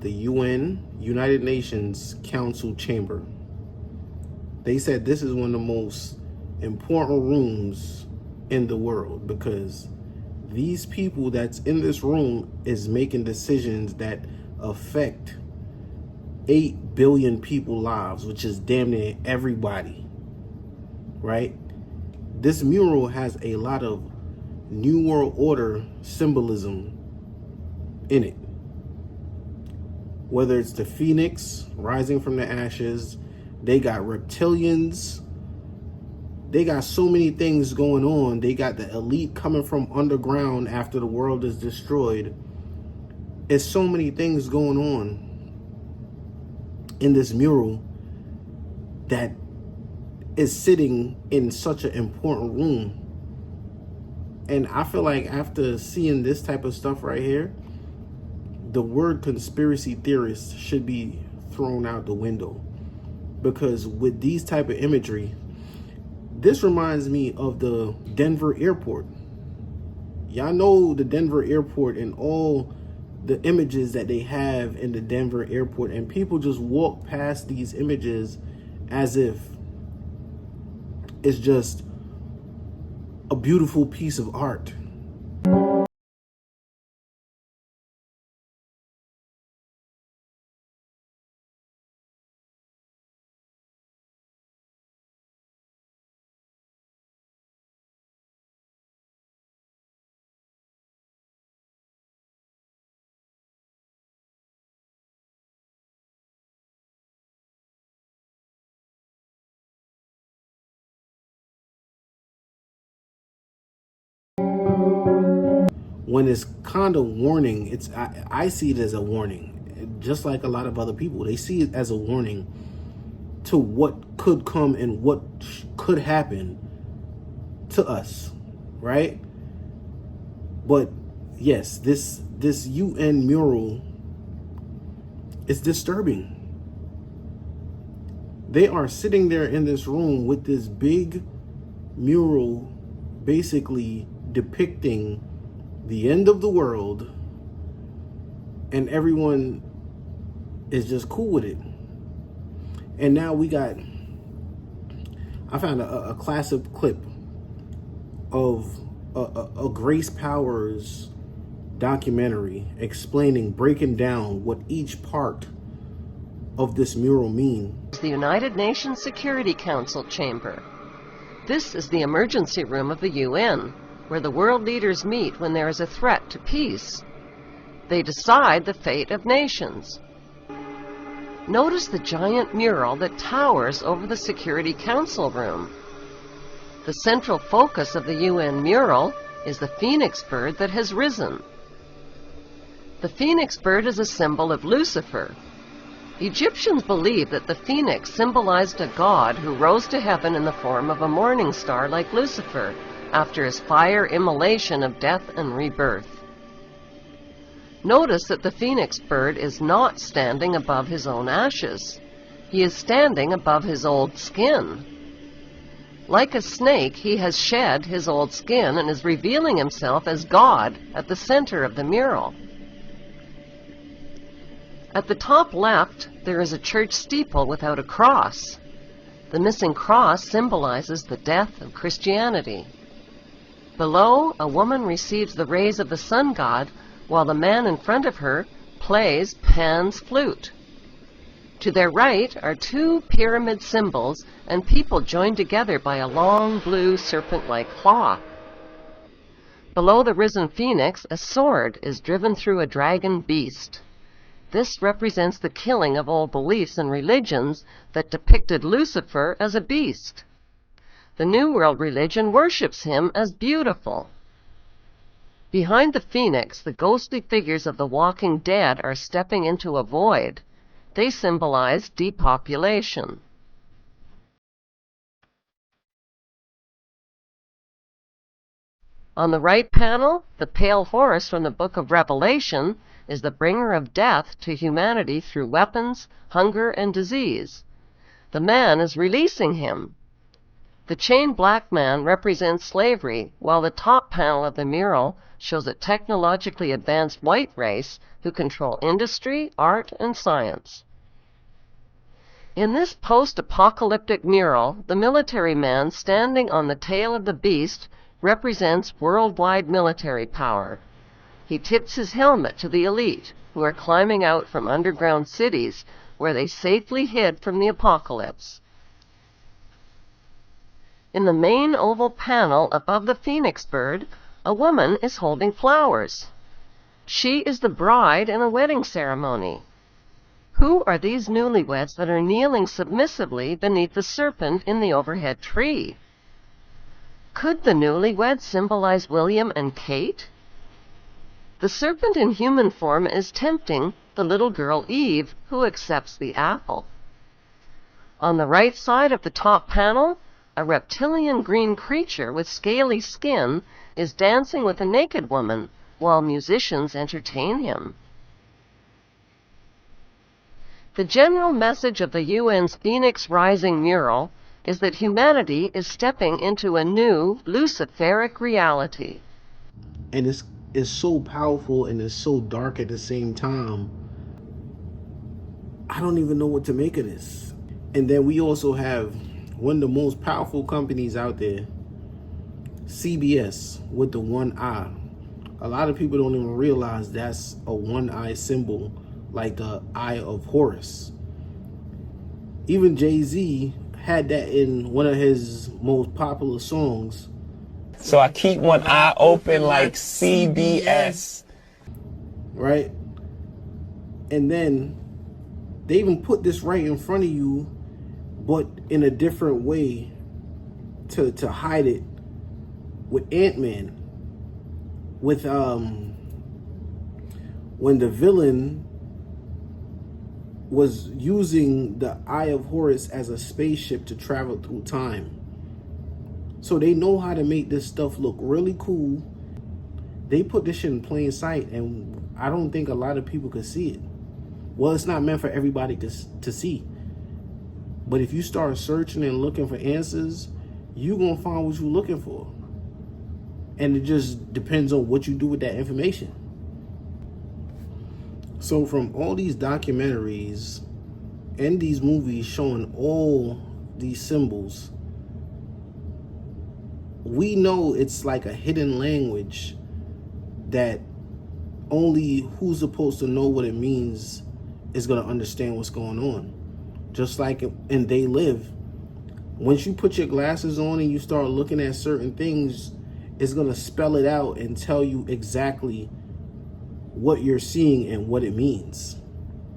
the UN, United Nations Council Chamber. They said this is one of the most important rooms in the world because these people that's in this room is making decisions that affect 8 billion people lives, which is damn near everybody, right? This mural has a lot of New World Order symbolism in it. Whether it's the phoenix rising from the ashes, they got reptilians, they got so many things going on. They got the elite coming from underground after the world is destroyed. It's so many things going on in this mural that is sitting in such an important room. And I feel like after seeing this type of stuff right here, the word conspiracy theorist should be thrown out the window, because with these type of imagery, this reminds me of the Denver airport. Y'all know the Denver airport and all the images that they have in the Denver airport, and people just walk past these images as if it's just a beautiful piece of art. When it's kind of warning, I see it as a warning, just like a lot of other people. They see it as a warning to what could come and what could happen to us, right? But yes, this UN mural is disturbing. They are sitting there in this room with this big mural basically depicting the end of the world, and everyone is just cool with it. And now I found a classic clip of a Grace Powers documentary breaking down what each part of this mural means. The United Nations Security Council chamber. This is the emergency room of the UN, where the world leaders meet when there is a threat to peace. They decide the fate of nations. Notice the giant mural that towers over the Security Council room. The central focus of the UN mural is the phoenix bird that has risen. The phoenix bird is a symbol of Lucifer. Egyptians believed that the phoenix symbolized a god who rose to heaven in the form of a morning star like Lucifer, after his fire immolation of death and rebirth. Notice that the phoenix bird is not standing above his own ashes. He is standing above his old skin. Like a snake, he has shed his old skin and is revealing himself as God at the center of the mural. At the top left, there is a church steeple without a cross. The missing cross symbolizes the death of Christianity. Below, a woman receives the rays of the sun god, while the man in front of her plays Pan's flute. To their right are two pyramid symbols and people joined together by a long blue serpent-like claw. Below the risen phoenix, a sword is driven through a dragon beast. This represents the killing of old beliefs and religions that depicted Lucifer as a beast. The New World religion worships him as beautiful. Behind the phoenix, the ghostly figures of the walking dead are stepping into a void. They symbolize depopulation. On the right panel, the pale horse from the book of Revelation is the bringer of death to humanity through weapons, hunger, and disease. The man is releasing him. The chained black man represents slavery, while the top panel of the mural shows a technologically advanced white race who control industry, art, and science. In this post-apocalyptic mural, the military man standing on the tail of the beast represents worldwide military power. He tips his helmet to the elite, who are climbing out from underground cities where they safely hid from the apocalypse. In the main oval panel above the phoenix bird, a woman is holding flowers. She is the bride in a wedding ceremony. Who are these newlyweds that are kneeling submissively beneath the serpent in the overhead tree? Could the newlyweds symbolize William and Kate? The serpent in human form is tempting the little girl Eve, who accepts the apple. On the right side of the top panel, a reptilian green creature with scaly skin is dancing with a naked woman while musicians entertain him. The general message of the UN's Phoenix Rising mural is that humanity is stepping into a new Luciferic reality. And it's so powerful and it's so dark at the same time. I don't even know what to make of this. And then we also have one of the most powerful companies out there, CBS, with the one eye. A lot of people don't even realize that's a one eye symbol, like the Eye of Horus. Even Jay-Z had that in one of his most popular songs. So I keep one eye open like CBS. Right? And then they even put this right in front of you, but in a different way to hide it with Ant-Man. With when the villain was using the Eye of Horus as a spaceship to travel through time. So they know how to make this stuff look really cool. They put this shit in plain sight, and I don't think a lot of people could see it. Well, it's not meant for everybody to see. But if you start searching and looking for answers, you're going to find what you're looking for. And it just depends on what you do with that information. So from all these documentaries and these movies showing all these symbols, we know it's like a hidden language that only who's supposed to know what it means is going to understand what's going on. Just like in They Live, once you put your glasses on and you start looking at certain things, it's going to spell it out and tell you exactly what you're seeing and what it means.